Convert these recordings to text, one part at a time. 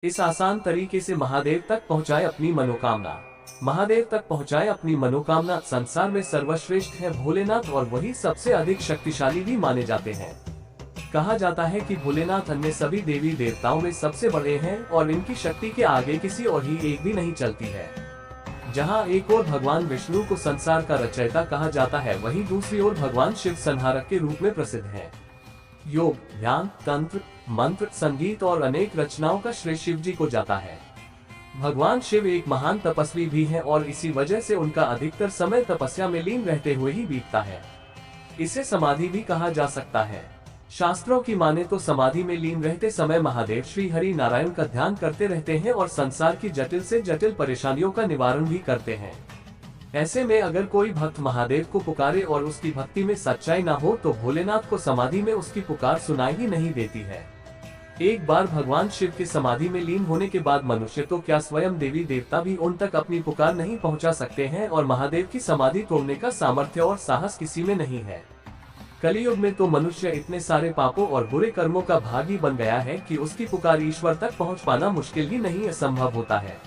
इस आसान तरीके से महादेव तक पहुंचाए अपनी मनोकामना। महादेव तक पहुंचाए अपनी मनोकामना। संसार में सर्वश्रेष्ठ है भोलेनाथ और वही सबसे अधिक शक्तिशाली भी माने जाते हैं। कहा जाता है कि भोलेनाथ अन्य सभी देवी देवताओं में सबसे बड़े हैं और इनकी शक्ति के आगे किसी और ही एक भी नहीं चलती है। जहां एक ओर भगवान विष्णु को संसार का रचयिता कहा जाता है, वहीं दूसरी ओर भगवान शिव संहारक के रूप में प्रसिद्ध हैं। योग, ध्यान, तंत्र, मंत्र, संगीत और अनेक रचनाओं का श्रेय शिव जी को जाता है। भगवान शिव एक महान तपस्वी भी हैं और इसी वजह से उनका अधिकतर समय तपस्या में लीन रहते हुए ही बीतता है। इसे समाधि भी कहा जा सकता है। शास्त्रों की माने तो समाधि में लीन रहते समय महादेव श्री हरि नारायण का ध्यान करते रहते हैं और संसार की जटिल से जटिल परेशानियों का निवारण भी करते हैं। ऐसे में अगर कोई भक्त महादेव को पुकारे और उसकी भक्ति में सच्चाई ना हो तो भोलेनाथ को समाधि में उसकी पुकार सुनाई ही नहीं देती है। एक बार भगवान शिव के समाधि में लीन होने के बाद मनुष्य तो क्या स्वयं देवी देवता भी उन तक अपनी पुकार नहीं पहुंचा सकते हैं और महादेव की समाधि तोड़ने का सामर्थ्य और साहस किसी में नहीं है। कलियुग में तो मनुष्य इतने सारे पापों और बुरे कर्मों का भागी बन गया है कि उसकी पुकार ईश्वर तक पहुंच पाना मुश्किल ही नहीं असंभव होता है।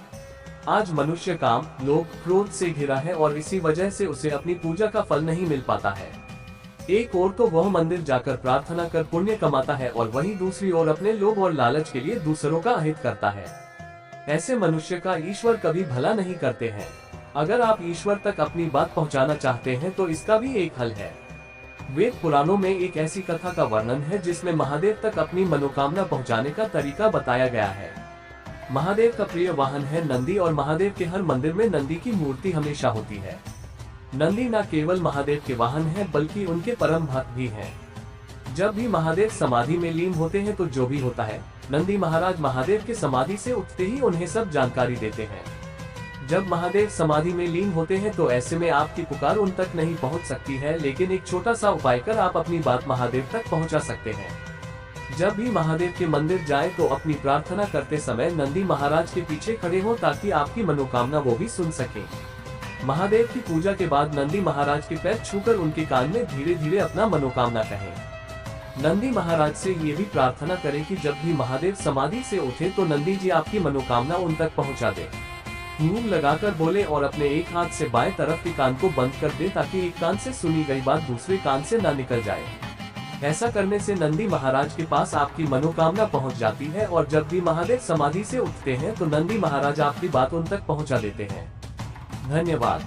आज मनुष्य काम, लोभ, क्रोध से घिरा है और इसी वजह से उसे अपनी पूजा का फल नहीं मिल पाता है। एक ओर तो वह मंदिर जाकर प्रार्थना कर पुण्य कमाता है और वहीं दूसरी ओर अपने लोभ और लालच के लिए दूसरों का अहित करता है। ऐसे मनुष्य का ईश्वर कभी भला नहीं करते हैं। अगर आप ईश्वर तक अपनी बात पहुंचाना चाहते हैं तो इसका भी एक हल है। वेद पुराणों में एक ऐसी कथा का वर्णन है जिसमें महादेव तक अपनी मनोकामना पहुंचाने का तरीका बताया गया है। महादेव का प्रिय वाहन है नंदी और महादेव के हर मंदिर में नंदी की मूर्ति हमेशा होती है। नंदी न केवल महादेव के वाहन है बल्कि उनके परम भक्त भी हैं। जब भी महादेव समाधि में लीन होते हैं तो जो भी होता है, नंदी महाराज महादेव के समाधि से उठते ही उन्हें सब जानकारी देते हैं। जब महादेव समाधि में लीन होते हैं तो ऐसे में आपकी पुकार उन तक नहीं पहुंच सकती है, लेकिन एक छोटा सा उपाय कर आप अपनी बात महादेव तक पहुंचा सकते हैं। जब भी महादेव के मंदिर जाएं तो अपनी प्रार्थना करते समय नंदी महाराज के पीछे खड़े हो ताकि आपकी मनोकामना वो भी सुन सके। महादेव की पूजा के बाद नंदी महाराज के पैर छूकर उनके कान में धीरे धीरे अपना मनोकामना कहें। नंदी महाराज से ये भी प्रार्थना करें कि जब भी महादेव समाधि से उठे तो नंदी जी आपकी मनोकामना उन तक पहुंचा दे। मुंह लगाकर बोले और अपने एक हाथ से बाएं तरफ के कान को बंद कर दे ताकि एक कान से सुनी गई बात दूसरे कान से ना निकल जाए। ऐसा करने से नंदी महाराज के पास आपकी मनोकामना पहुंच जाती है और जब भी महादेव समाधि से उठते हैं तो नंदी महाराज आपकी बात उन तक पहुंचा देते हैं। धन्यवाद।